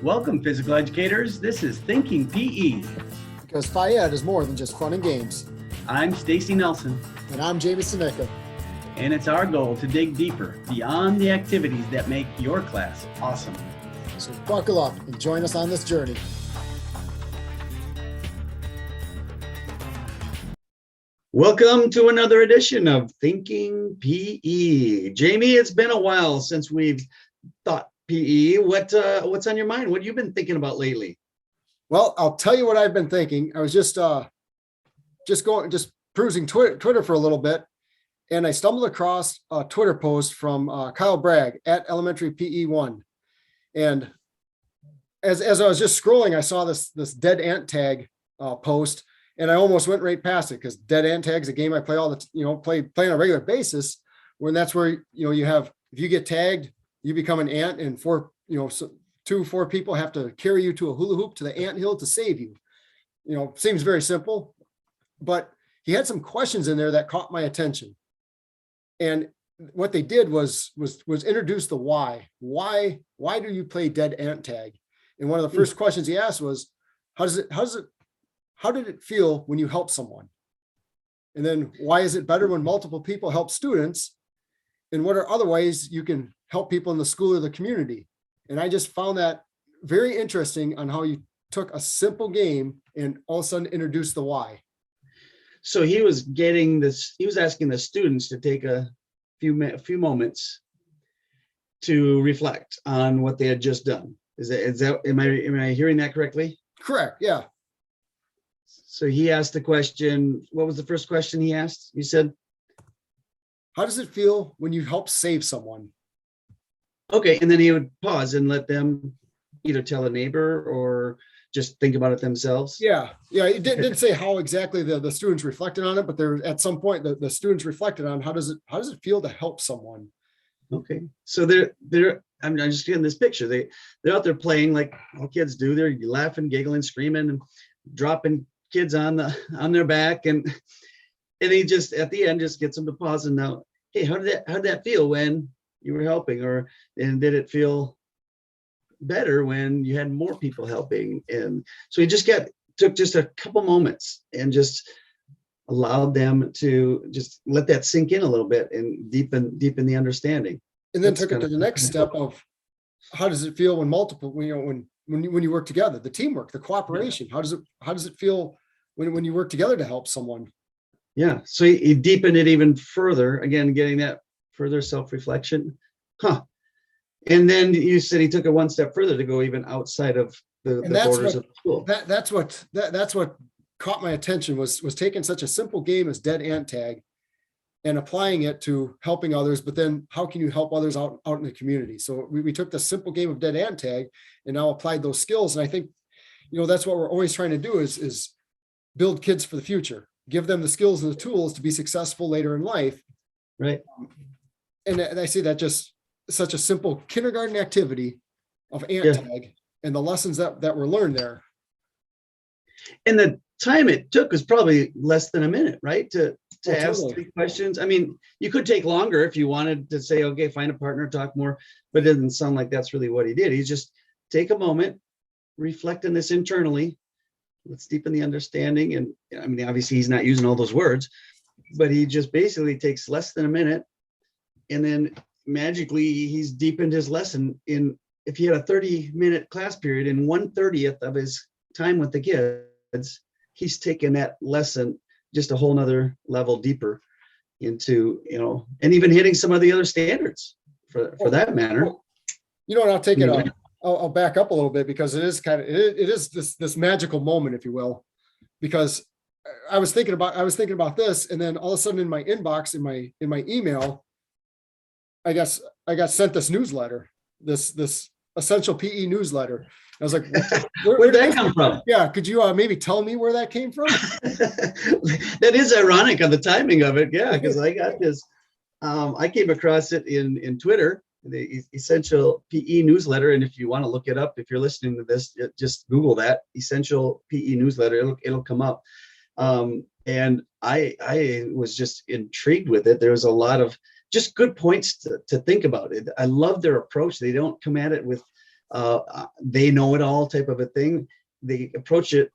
Welcome, physical educators. This is Thinking PE. Because Phi-Ed is more than just fun and games. I'm Stacy Nelson, And I'm Jamie Seneca. and it's our goal to dig deeper beyond the activities that make your class awesome. So buckle up and join us on this journey. Welcome to another edition of Thinking PE. Jamie, it's been a while since we've thought PE. What's on your mind? What have you been thinking about lately? Well, I'll tell you what I've been thinking. I was just perusing Twitter for a little bit, and I stumbled across a Twitter post from Kyle Bragg at Elementary PE1. And as I was just scrolling, I saw this dead ant tag post, and I almost went right past it because dead ant tag is a game I play play on a regular basis. When that's where you have, if you get tagged, you become an ant, and four people have to carry you to a hula hoop to the ant hill to save you. Seems very simple, but he had some questions in there that caught my attention. And what they did was introduce the why. Why do you play dead ant tag? And one of the first questions he asked was, how did it feel when you help someone? And then why is it better when multiple people help students? And what are other ways you can help people in the school or the community? And I just found that very interesting on how you took a simple game and all of a sudden introduced the why. So he was asking the students to take a few moments to reflect on what they had just done. Am I hearing that correctly? Correct. Yeah. So he asked the question, what was the first question he asked? You said, how does it feel when you help save someone? Okay, and then he would pause and let them either tell a neighbor or just think about it themselves. Yeah. It didn't say how exactly the students reflected on it, but there at some point the students reflected on how does it feel to help someone? Okay, so I'm just getting this picture. They're out there playing like all kids do. They're laughing, giggling, screaming, and dropping kids on their back, and he just at the end just gets them to pause and now, hey, how did that feel when you were helping, and did it feel better when you had more people helping? And so he just took just a couple moments and just allowed them to just let that sink in a little bit and deepen the understanding. And then took it to the next step of how does it feel when multiple, when you work together, the teamwork, the cooperation, how does it feel when you work together to help someone? Yeah, so he deepened it even further, again, getting that further self-reflection. And then you said he took it one step further to go even outside of the borders of the school. That's what caught my attention was taking such a simple game as dead ant tag and applying it to helping others, but then how can you help others out in the community? So we took the simple game of dead ant tag and now applied those skills. And I think, that's what we're always trying to do is build kids for the future, give them the skills and the tools to be successful later in life. Right. And I see that just such a simple kindergarten activity of ant tag and the lessons that were learned there. And the time it took was probably less than a minute, right? To ask Totally. 3 questions. I mean, you could take longer if you wanted to say, okay, find a partner, talk more, but it doesn't sound like that's really what he did. He's just take a moment, reflect on this internally. Let's deepen the understanding. And I mean, obviously he's not using all those words, but he just basically takes less than a minute. And then magically he's deepened his lesson if he had a 30-minute class period, in 1/30 of his time with the kids, he's taken that lesson just a whole nother level deeper into, and even hitting some of the other standards for that matter. And I'll take it. I'll back up a little bit because it is this magical moment, if you will, because I was thinking about this, and then all of a sudden in my inbox, in my email, I got sent this newsletter, this Essential PE newsletter. I was like, where'd that come from? Yeah, could you maybe tell me where that came from? That is ironic on the timing of it. Yeah, because I got this. I came across it in Twitter, the Essential PE newsletter. And if you want to look it up, if you're listening to this, just Google that Essential PE newsletter. It'll come up. And I was just intrigued with it. There was a lot of just good points to think about it. I love their approach. They don't come at it with they know it all type of a thing. They approach it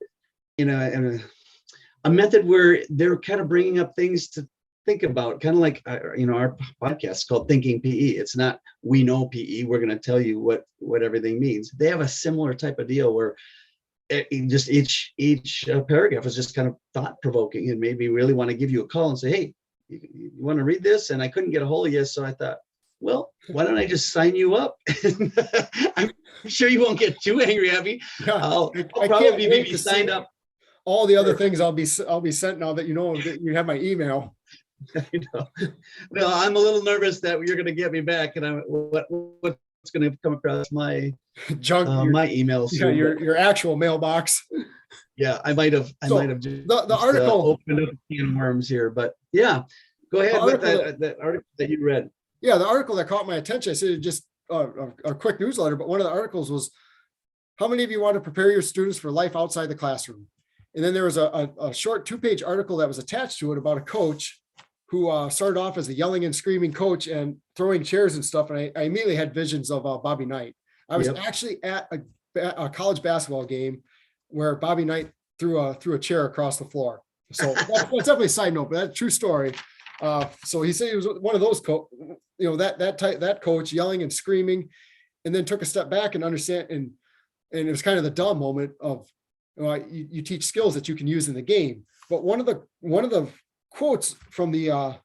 in a method where they're kind of bringing up things to think about, kind of like, our podcast is called Thinking PE. It's not, we know PE, we're going to tell you what everything means. They have a similar type of deal where just each paragraph is just kind of thought provoking and made me really want to give you a call and say, hey, you want to read this? And I couldn't get a hold of you. So I thought, well, why don't I just sign you up? I'm sure you won't get too angry at me. Yeah, I'll I probably can't wait be to signed see up. all the other things I'll be sent now that that you have my email. No, I'm a little nervous that you're going to get me back, and what's going to come across my Junk, my email soon. your actual mailbox. Yeah, I might have just the article opened up a can of worms here, but yeah, go ahead with that article that you read. Yeah, the article that caught my attention, I said just a quick newsletter, but one of the articles was, how many of you want to prepare your students for life outside the classroom? And then there was a short 2-page article that was attached to it about a coach who started off as a yelling and screaming coach and throwing chairs and stuff. And I immediately had visions of Bobby Knight. I was actually at a college basketball game where Bobby Knight threw a chair across the floor. So that's definitely a side note, but that's a true story. So he said he was one of those that coach yelling and screaming, and then took a step back and understand. And it was kind of the dumb moment of, you teach skills that you can use in the game. But one of the quotes from the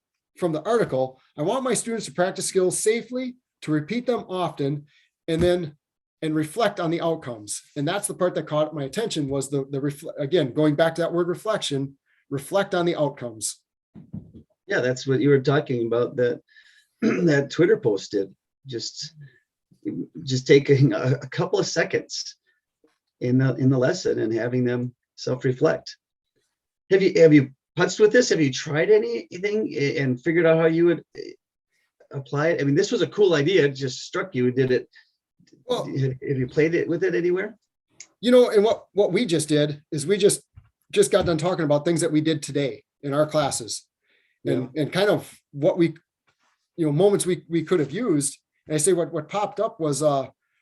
article, I want my students to practice skills safely, to repeat them often, and reflect on the outcomes. And that's the part that caught my attention, was again, going back to that word reflection, reflect on the outcomes. Yeah, that's what you were talking about, that Twitter post did. Just taking a couple of seconds in the lesson and having them self-reflect. Have you putzed with this? Have you tried anything and figured out how you would apply it? I mean, this was a cool idea. It just struck you. Did it? Well, have you played it with it anywhere? And what we just did is we just got done talking about things that we did today in our classes, and kind of what we, moments we could have used. And I say what popped up was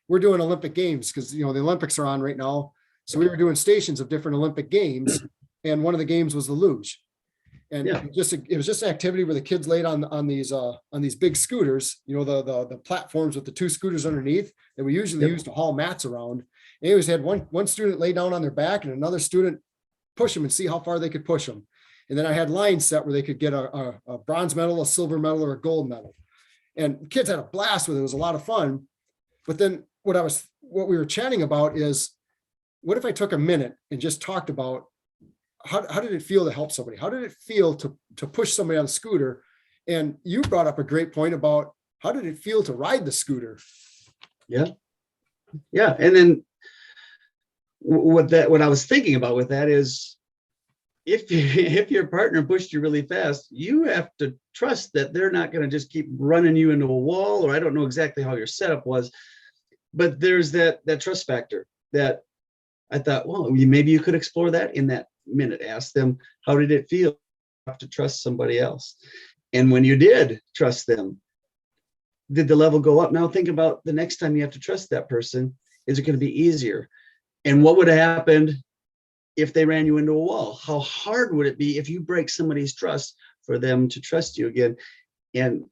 we're doing Olympic Games because the Olympics are on right now. So we were doing stations of different Olympic games, and one of the games was the luge. And it was just an activity where the kids laid on these big scooters, the platforms with the 2 scooters underneath that we usually use to haul mats around. And it was had one student lay down on their back and another student push them and see how far they could push them. And then I had lines set where they could get a bronze medal, a silver medal, or a gold medal. And kids had a blast with it. It was a lot of fun. But then what we were chatting about is, what if I took a minute and just talked about how did it feel to help somebody? How did it feel to push somebody on a scooter? And you brought up a great point about, how did it feel to ride the scooter? Yeah. Yeah. And then what I was thinking about with that is, if your partner pushed you really fast, you have to trust that they're not going to just keep running you into a wall, or I don't know exactly how your setup was, but there's that trust factor that I thought, well, maybe you could explore that in that minute. Ask them, how did it feel to trust somebody else? And when you did trust them, did the level go up? Now think about the next time you have to trust that person. Is it going to be easier? And what would have happened if they ran you into a wall? How hard would it be if you break somebody's trust for them to trust you again? And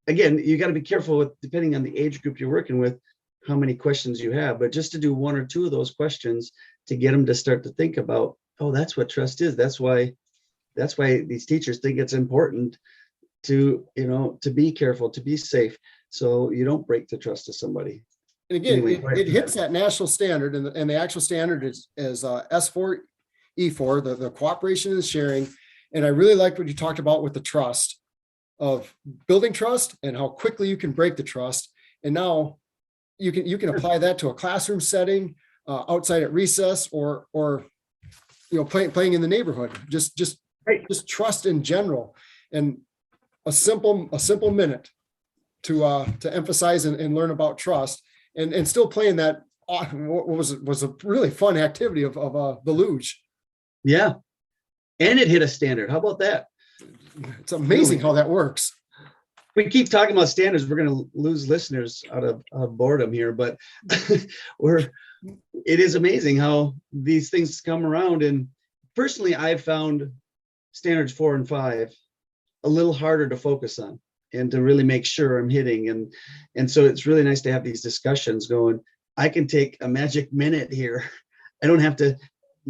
again, you got to be careful with, depending on the age group you're working with, how many questions you have, but just to do 1 or 2 of those questions to get them to start to think about, oh, that's what trust is. That's why these teachers think it's important to be careful, to be safe, so you don't break the trust of somebody. And again, anyway, it hits that national standard, and the actual standard is S4E4, the cooperation and sharing. And I really liked what you talked about with the trust, of building trust and how quickly you can break the trust. And now you can apply that to a classroom setting, outside at recess, or playing in the neighborhood. Just trust in general, and a simple minute to emphasize and learn about trust, and still playing that what was a really fun activity of the luge. Yeah, and it hit a standard. How about that? It's amazing how that works. we keep talking about standards, we're going to lose listeners out of boredom here, but it is amazing how these things come around. And personally, I've found standards 4 and 5 a little harder to focus on and to really make sure I'm hitting. And so it's really nice to have these discussions going. I can take a magic minute here. I don't have to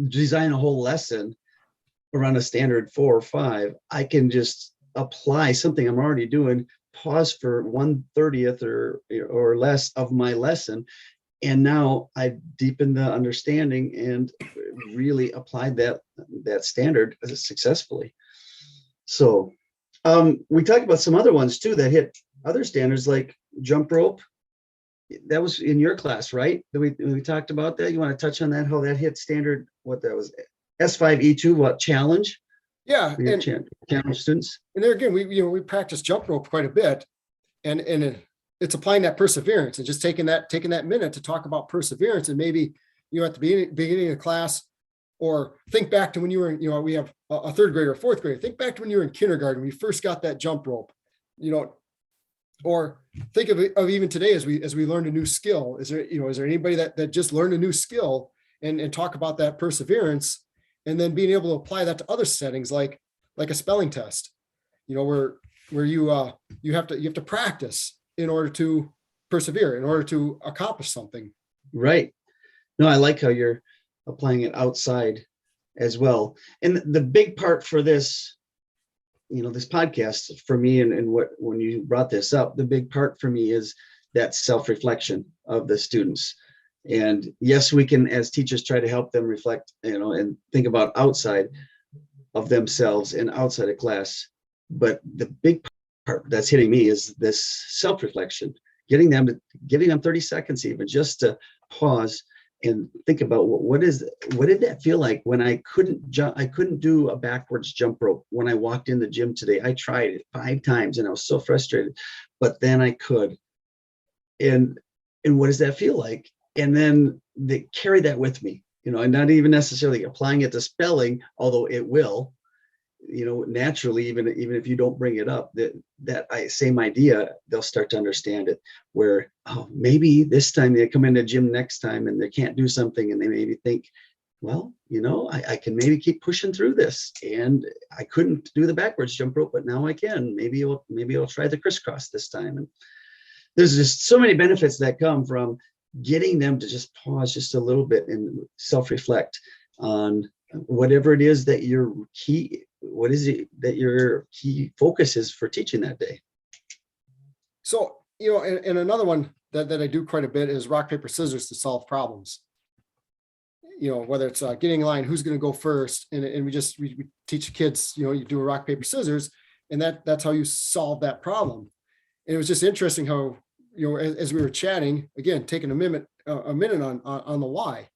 design a whole lesson around a standard 4 or 5. I can just apply something I'm already doing, pause for 1/30th or less of my lesson. And now I deepened the understanding and really applied that standard successfully. So we talked about some other ones too that hit other standards, like jump rope. That was in your class, right? We talked about that. You want to touch on that, how that hit standard, what that was, S5E2, what, challenge? Yeah, For your and challenge students. there again, we practice jump rope quite a bit, and it's applying that perseverance and just taking that minute to talk about perseverance. And maybe at the beginning of class, or think back to when you were in, we have a third grader, a fourth grader. Think back to when you were in kindergarten, when you first got that jump rope, or think of even today as we learned a new skill. Is there anybody that just learned a new skill and talk about that perseverance, and then being able to apply that to other settings like a spelling test, where you have to practice in order to persevere, in order to accomplish something. Right. No, I like how you're applying it outside as well. And the big part for this, this podcast for me, and when you brought this up, the big part for me is that self-reflection of the students. And yes, we can, as teachers, try to help them reflect, and think about outside of themselves and outside of class. But the big part that's hitting me is this self-reflection, giving them 30 seconds even just to pause and think about what did that feel like when I couldn't do a backwards jump rope when I walked in the gym today. I tried it 5 times and I was so frustrated, but then I could. And what does that feel like? And then they carry that with me, and not even necessarily applying it to spelling, although it will, naturally, even if you don't bring it up, that same idea, they'll start to understand it, where, oh, maybe this time they come in the gym next time and they can't do something, and they maybe think, well, I can maybe keep pushing through this, and I couldn't do the backwards jump rope, but now I can. Maybe I'll try the crisscross this time. And there's just so many benefits that come from getting them to just pause just a little bit and self-reflect on whatever it is that your key focus is for teaching that day. So, and another one that I do quite a bit is rock, paper, scissors to solve problems. Whether it's getting in line, who's going to go first, and we teach kids, you do a rock, paper, scissors, and that's how you solve that problem. And it was just interesting how, as we were chatting, again, taking a minute on the why,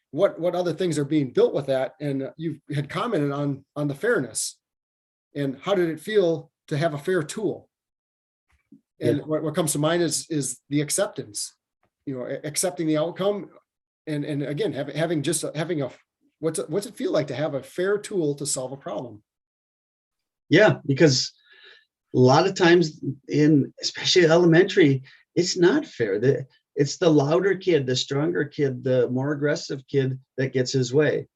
what other things are being built with that. And you had commented on the fairness, and how did it feel to have a fair tool? And Yeah. what comes to mind is the acceptance, accepting the outcome. And again, having a, what's it feel like to have a fair tool to solve a problem? Yeah, because a lot of times especially elementary, it's not fair. It's the louder kid, the stronger kid, the more aggressive kid that gets his way.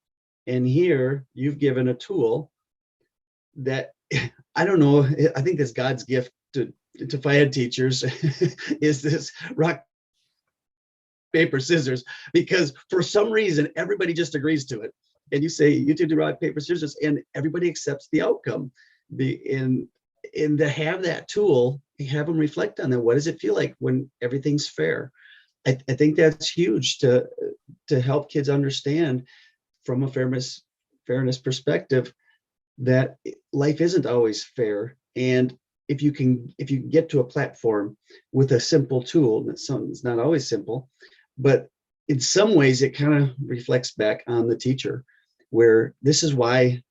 And here you've given a tool that, I don't know, I think that's God's gift to FIED teachers is this rock, paper, scissors, because for some reason, everybody just agrees to it. And you say, you two do rock, paper, scissors, and everybody accepts the outcome. And to have that tool, have them reflect on that. What does it feel like when everything's fair? I think that's huge to help kids understand from a fairness perspective that life isn't always fair. And if you get to a platform with a simple tool, it's not always simple, but in some ways it kind of reflects back on the teacher, where this is why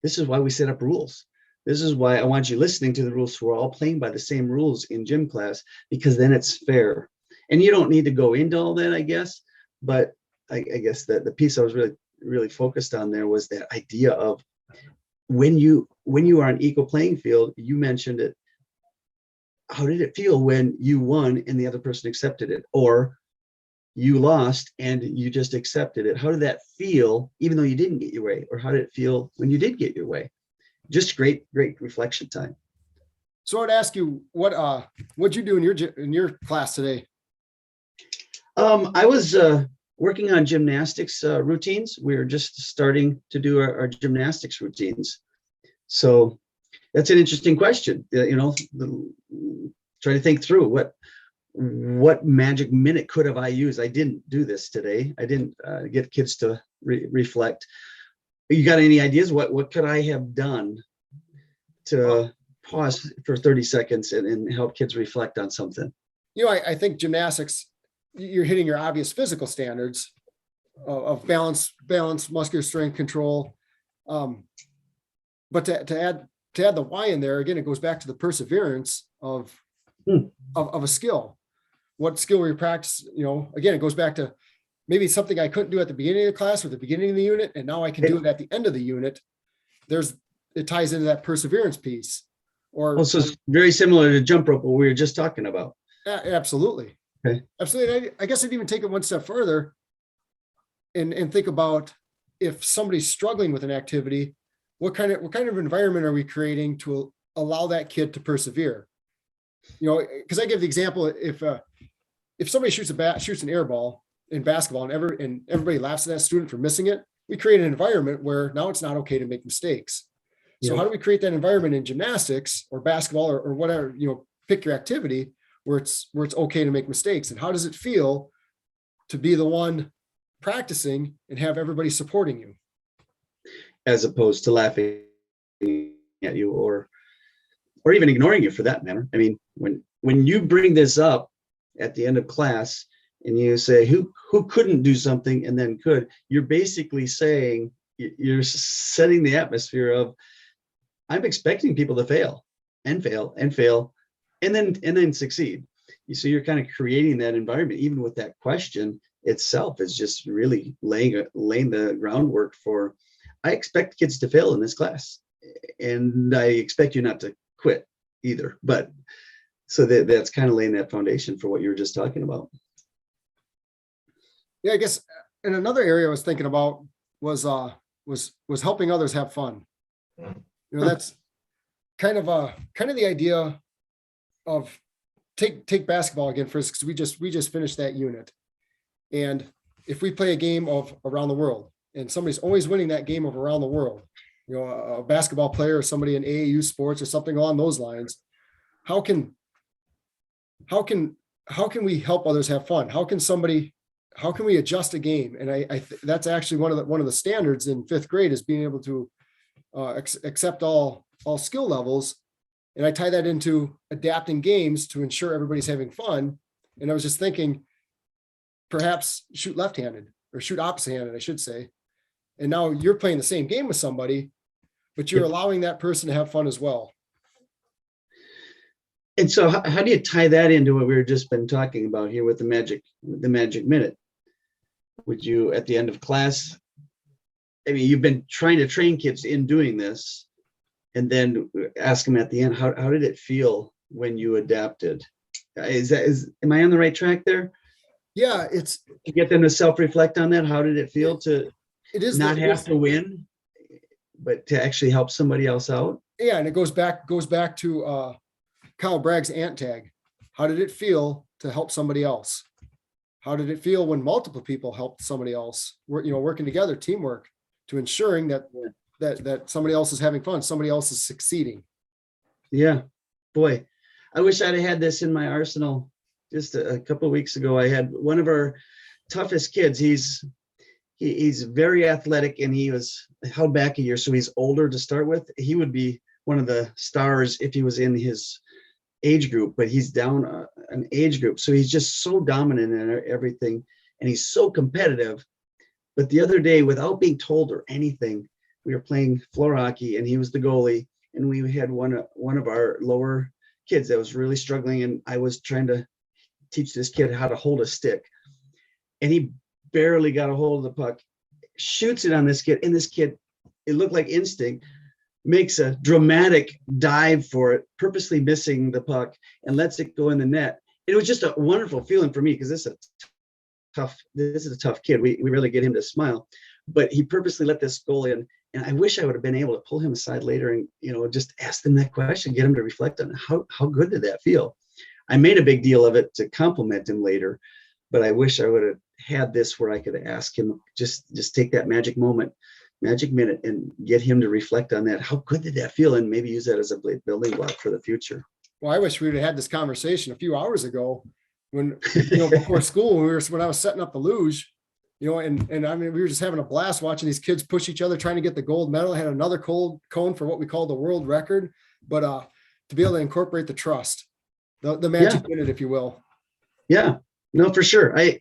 we set up rules. This is why I want you listening to the rules, so we're all playing by the same rules in gym class, because then it's fair. And you don't need to go into all that, I guess, but I guess that the piece I was really focused on there was that idea of when you are on equal playing field, you mentioned it, how did it feel when you won and the other person accepted it? Or you lost and you just accepted it. How did that feel, even though you didn't get your way? Or how did it feel when you did get your way? Just great reflection time. So I'd ask you, what'd you do in your class today? I was working on gymnastics routines. We were just starting to do our gymnastics routines. So that's an interesting question. Try to think through what magic minute could have I used? I didn't do this today. I didn't get kids to reflect. You got any ideas? What could I have done to pause for 30 seconds and help kids reflect on something? I think gymnastics, you're hitting your obvious physical standards of balance, muscular strength, control. But to add the why in there, again, it goes back to the perseverance of a skill. What skill were you practice? Again, it goes back to maybe something I couldn't do at the beginning of the class or the beginning of the unit, and now I can do it at the end of the unit. It ties into that perseverance piece. So it's very similar to jump rope, what we were just talking about. Absolutely. Okay. Absolutely. I guess I'd even take it one step further and think about if somebody's struggling with an activity, what kind of environment are we creating to allow that kid to persevere? Because I give the example, if somebody shoots an air ball in basketball and everybody laughs at that student for missing it, we create an environment where now it's not okay to make mistakes. So how do we create that environment in gymnastics or basketball or whatever, pick your activity where it's okay to make mistakes? And how does it feel to be the one practicing and have everybody supporting you? As opposed to laughing at you or even ignoring you for that matter. I mean, when you bring this up at the end of class and you say, who couldn't do something and then could, you're basically saying, you're setting the atmosphere of, I'm expecting people to fail and fail and fail and then succeed. So you're kind of creating that environment. Even with that question itself is just really laying the groundwork for, I expect kids to fail in this class, and I expect you not to quit either. But so that's kind of laying that foundation for what you were just talking about. Yeah, I guess. And another area I was thinking about was helping others have fun. That's kind of the idea of take basketball again first, because we just finished that unit. And if we play a game of around the world and somebody's always winning that game of around the world, a basketball player or somebody in AAU sports or something along those lines, how can we help others have fun? How can we adjust a game? And that's actually one of the standards in 5th grade is being able to accept all skill levels. And I tie that into adapting games to ensure everybody's having fun. And I was just thinking, perhaps shoot left-handed or shoot opposite-handed, I should say. And now you're playing the same game with somebody, but you're allowing that person to have fun as well. And so how do you tie that into what we've just been talking about here with the magic minute? Would you, at the end of class, I mean, you've been trying to train kids in doing this, and then ask them at the end, how did it feel when you adapted? Am I on the right track there? Yeah, it's to get them to self-reflect on that. How did it feel to not have to win, but to actually help somebody else out? Yeah, and it goes back to Kyle Bragg's ant tag. How did it feel to help somebody else? How did it feel when multiple people helped somebody else? Working together, teamwork, to ensuring that somebody else is having fun, somebody else is succeeding. Yeah, boy, I wish I'd have had this in my arsenal. Just a couple of weeks ago, I had one of our toughest kids. He's very athletic, and he was held back a year, so he's older to start with. He would be one of the stars if he was in his age group, but he's down an age group. So he's just so dominant in everything, and he's so competitive. But the other day, without being told or anything, we were playing floor hockey, and he was the goalie, and we had one of our lower kids that was really struggling, and I was trying to teach this kid how to hold a stick, and he barely got a hold of the puck, shoots it on this kid, and this kid, it looked like instinct, makes a dramatic dive for it, purposely missing the puck and lets it go in the net. It was just a wonderful feeling for me because this is a tough kid. We really get him to smile, but he purposely let this goal in. And I wish I would have been able to pull him aside later and, just ask him that question, get him to reflect on how good did that feel? I made a big deal of it to compliment him later, but I wish I would have had this where I could ask him, just take that magic minute and get him to reflect on that. How good did that feel? And maybe use that as a building block for the future. Well, I wish we would have had this conversation a few hours ago when, before school, when I was setting up the luge, and I mean, we were just having a blast watching these kids push each other, trying to get the gold medal. I had another gold cone for what we call the world record, but to be able to incorporate the trust, the magic minute, if you will. Yeah, no, for sure. I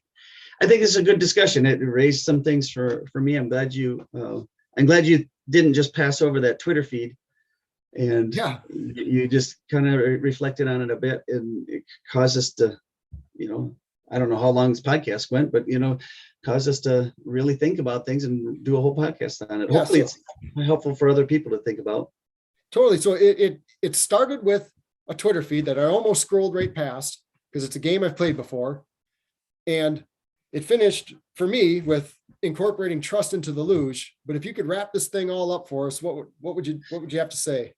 think it's a good discussion. It raised some things for me. I'm glad you didn't just pass over that Twitter feed, and you just kind of reflected on it a bit, and it caused us to, I don't know how long this podcast went, but caused us to really think about things and do a whole podcast on it. Hopefully it's helpful for other people to think about. Totally. So it started with a Twitter feed that I almost scrolled right past because it's a game I've played before. And it finished for me with incorporating trust into the luge. But if you could wrap this thing all up for us, what would you have to say?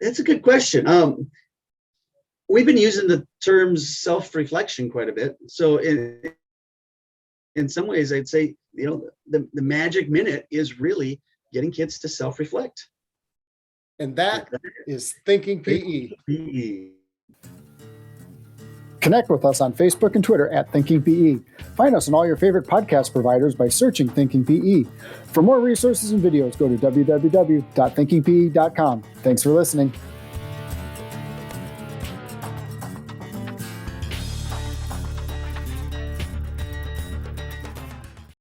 That's a good question. We've been using the terms self-reflection quite a bit. So in some ways, I'd say, the magic minute is really getting kids to self-reflect. And that is Thinking PE. PE. Connect with us on Facebook and Twitter at Thinking PE. Find us on all your favorite podcast providers by searching Thinking PE. For more resources and videos, go to www.thinkingpe.com. Thanks for listening.